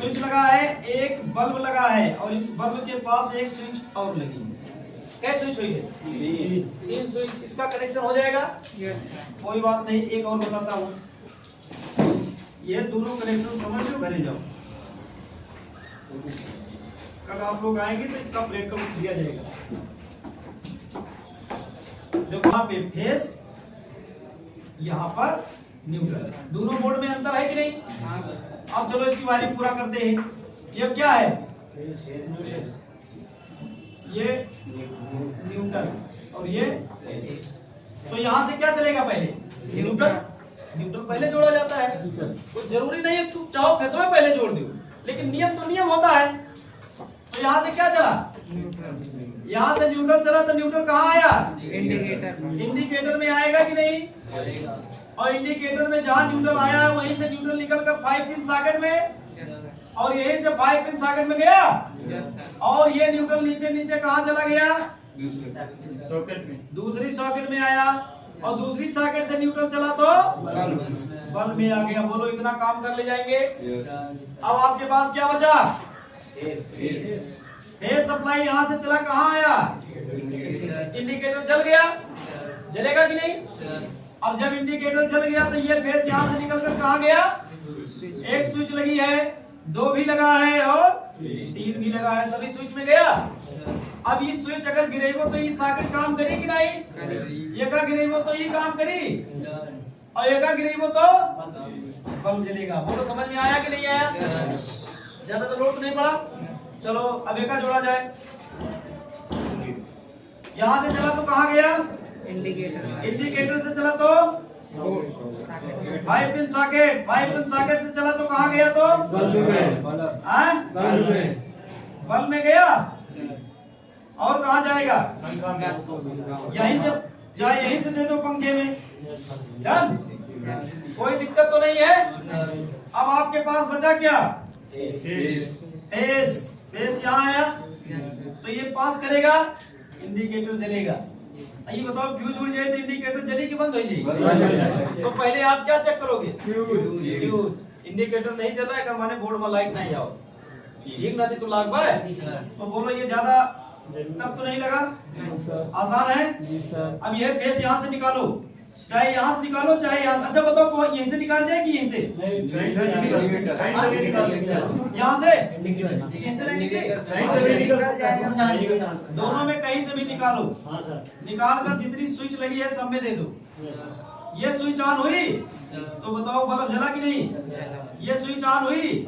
Switch लगा है, एक बल्ब लगा है और इस बल्ब के पास एक स्विच और लगी है। क्या स्विच हुई है? 3 स्विच। इसका कनेक्शन हो जाएगा? कोई बात नहीं, एक और बताता हूँ। ये दोनों कनेक्शन समझ लो, घरे जाओ। कल आप लोग आएंगे तो इसका प्लेट का कुछ दिया जाएगा। देखो यहाँ पे फेस, यहाँ पर न्यूट्रल। दोनों बोर्ड में अंतर है कि नहीं? अब चलो इसकी वायरिंग पूरा करते हैं। ये क्या है? ये न्यूट्रल और ये, तो यहाँ से क्या चलेगा? पहले न्यूट्रल। न्यूट्रल पहले जोड़ा जाता है, तो जरूरी नहीं है तुम चाहो फेस में पहले जोड़ दो, लेकिन नियम तो नियम होता है। तो यहाँ से क्या चला? यहाँ से न्यूट्रल चला, तो न्यूट्रल कहाँ आया? इंडिकेटर में आएगा कि नहीं? और इंडिकेटर में जहाँ न्यूट्रल आया है वहीं से न्यूट्रल निकलकर 5 पिन सॉकेट में, और यहीं से 5 पिन सॉकेट में गया। और ये न्यूट्रल नीचे नीचे कहाँ चला गया? सॉकेट में, दूसरी सॉकेट में आया, और दूसरी सॉकेट से न्यूट्रल चला तो बल्ब में आ गया। बोलो इतना काम कर ले जाएंगे। अब आपके पास क्या बचा? फेस सप्लाई यहाँ से चला, कहाँ आया? इंडिकेटर जल गया। जलेगा कि नहीं? अब जब इंडिकेटर जल गया तो ये फेस यहाँ से निकलकर कहाँ गया? एक स्विच लगी है, 2 भी लगा है और 3 भी लगा है, सभी स्विच में गया। अब ये स्विच अगर गिरेगो तो ये सॉकेट काम करी कि नहीं? ये का गिरेगो तो ये काम करी, और ये का गिरेगो तो बल्ब जलेगा। बोलो समझ में आया कि नहीं आया? ज्यादा तो लोड नहीं पड़ा। चलो अब एका जोड़ा जाए। यहाँ से चला तो कहाँ गया? इंडिकेटर से चला तो 5 पिन सॉकेट। 5 पिन सॉकेट से चला तो कहाँ गया? तो बल्ब में गया। और कहाँ जाएगा? यहीं से जाए, यहीं से दे दो पंखे में। डन, कोई दिक्कत तो नहीं है। अब आपके पास बचा क्या? फेस। फेस यहाँ आया तो ये पास करेगा, इंडिकेटर जलेगा। ये बताओ फ्यूज उड़ जाए तो इंडिकेटर जली कि बंद हो जाएगी? तो पहले आप क्या चेक करोगे? फ्यूज। इंडिकेटर नहीं जल रहा है, माने बोर्ड में लाइट नहीं आओ, ठीक ना? तो लाग भाई, तो बोलो ये ज्यादा टफ तो नहीं लगा? आसान है। अब ये फेस यहाँ से निकालो, चाहे यहाँ से निकालो चाहे यहाँ। अच्छा बताओ कौन यहीं से निकाल जाए कि यहीं से? यहाँ से? यहीं से नहीं निकले? दोनों में कहीं से भी निकालो। निकाल कर जितनी स्विच लगी है सब में दे दो। ये स्विच ऑन हुई तो बताओ बल्ब जला कि नहीं? ये स्विच ऑन हुई